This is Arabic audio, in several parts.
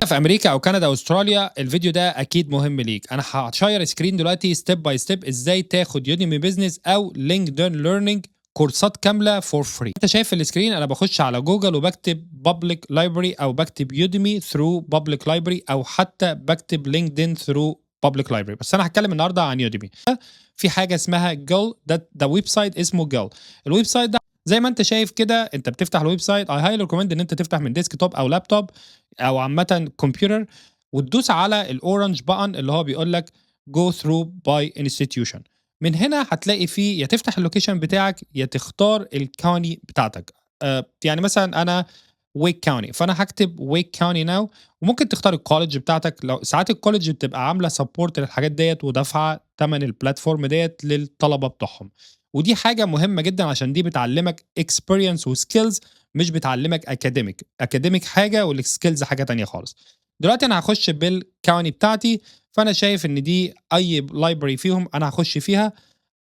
في أمريكا أو كندا أو أستراليا الفيديو ده أكيد مهم ليك. أنا هاشير سكرين دلوقتي ستيب باي ستيب إزاي تاخد يوديمي بزنس أو لينكدين ليرنينج كورسات كاملة فور فري. أنت شايف في السكرين أنا بخش على جوجل وبكتب بابليك لايبرري أو بكتب يوديمي ثرو بابليك لايبرري أو حتى بكتب لينكدين ثرو بابليك لايبرري، بس أنا هتكلم النهارده عن يوديمي. في حاجة اسمها جل، ده ويب سايت اسمه جل. الويب سايت ده زي ما انت شايف كده، انت بتفتح الويب سايت اي هايلي ريكومند ان انت تفتح من ديسك توب او لابتوب او عامه كمبيوتر، وتدوس على الاورنج بutton اللي هو بيقول لك جو ثرو باي انستتيوشن. من هنا هتلاقي فيه يا تفتح اللوكيشن بتاعك يا تختار الكاوني بتاعتك. يعني مثلا انا ويك كاوني، فانا هكتب ويك كاوني ناو. وممكن تختار الكولج بتاعتك، لو ساعات الكولج بتبقى عامله سبورت للحاجات ديت ودافعه ثمن البلاتفورم ديت للطلبه بتوعهم. ودي حاجه مهمه جدا عشان دي بتعلمك اكسبيرينس وسكيلز، مش بتعلمك اكاديميك حاجه والسكيلز حاجه تانية خالص. دلوقتي انا هخش بالكاوني بتاعتي، فانا شايف ان دي اي لايبرري فيهم انا هخش فيها.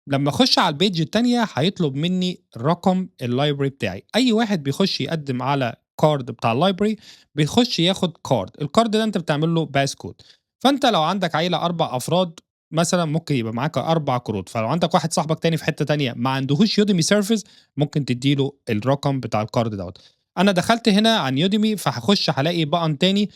لما اخش على البيج التانية هيطلب مني رقم اللايبرري بتاعي. اي واحد بيخش يقدم على كارد بتاع اللايبرري بيخش ياخد كارد، الكارد ده انت بتعمل له باس كود. فانت لو عندك عيله 4 افراد مثلا ممكن يبقى معاك 4 كروت، فلو عندك واحد صاحبك تاني في حته تانية ما عندهوش يوديمي سيرفيس ممكن تديله الرقم بتاع الكارد دوت. انا دخلت هنا عن يوديمي فهخش هلاقي بقى تاني،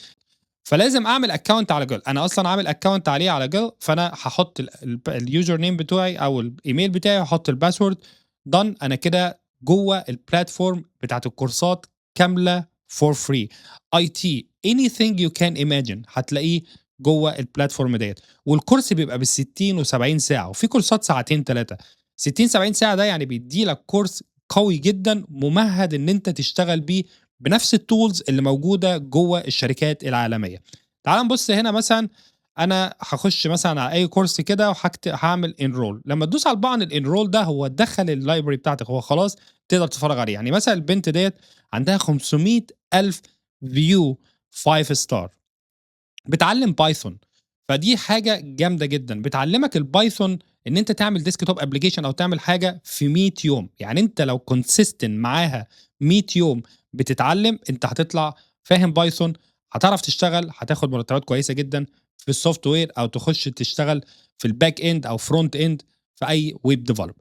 فلازم اعمل اكونت على جل. انا اصلا عامل اكونت عليه على جل، فانا هحط اليوزر نيم بتاعي او الايميل بتاعي وهحط الباسورد. دن، انا كده جوه البلاتفورم بتاعت الكورسات كامله فور فري. اي تي anything you can imagine هتلاقيه جوه البلاتفورم ديت. والكورس بيبقى بال 60 و70 ساعه، وفي كورسات ساعتين ثلاثه. 60 70 ساعه ده يعني بيدي لك كورس قوي جدا ممهد ان انت تشتغل بيه بنفس التولز اللي موجوده جوه الشركات العالميه. تعال نبص هنا مثلا، انا هخش مثلا على اي كورس كده هعمل انرول. لما تدوس على البعن الانرول ده هو دخل اللايبرري بتاعتك، هو خلاص تقدر تتفرج عليه. يعني مثلا البنت ديت عندها 500 الف فيو 5 ستار، بتعلم بايثون. فدي حاجه جامده جدا، بتعلمك البايثون ان انت تعمل ديسكتوب ابلكيشن او تعمل حاجه في 100 يوم. يعني انت لو كونسيستنت معاها 100 يوم بتتعلم، انت هتطلع فاهم بايثون، هتعرف تشتغل، هتاخد مرتبات كويسه جدا في السوفت وير، او تخش تشتغل في الباك اند او فرونت اند في اي ويب ديفلوب.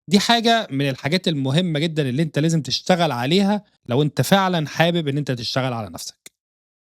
دي حاجه من الحاجات المهمه جدا اللي انت لازم تشتغل عليها لو انت فعلا حابب ان انت تشتغل على نفسك.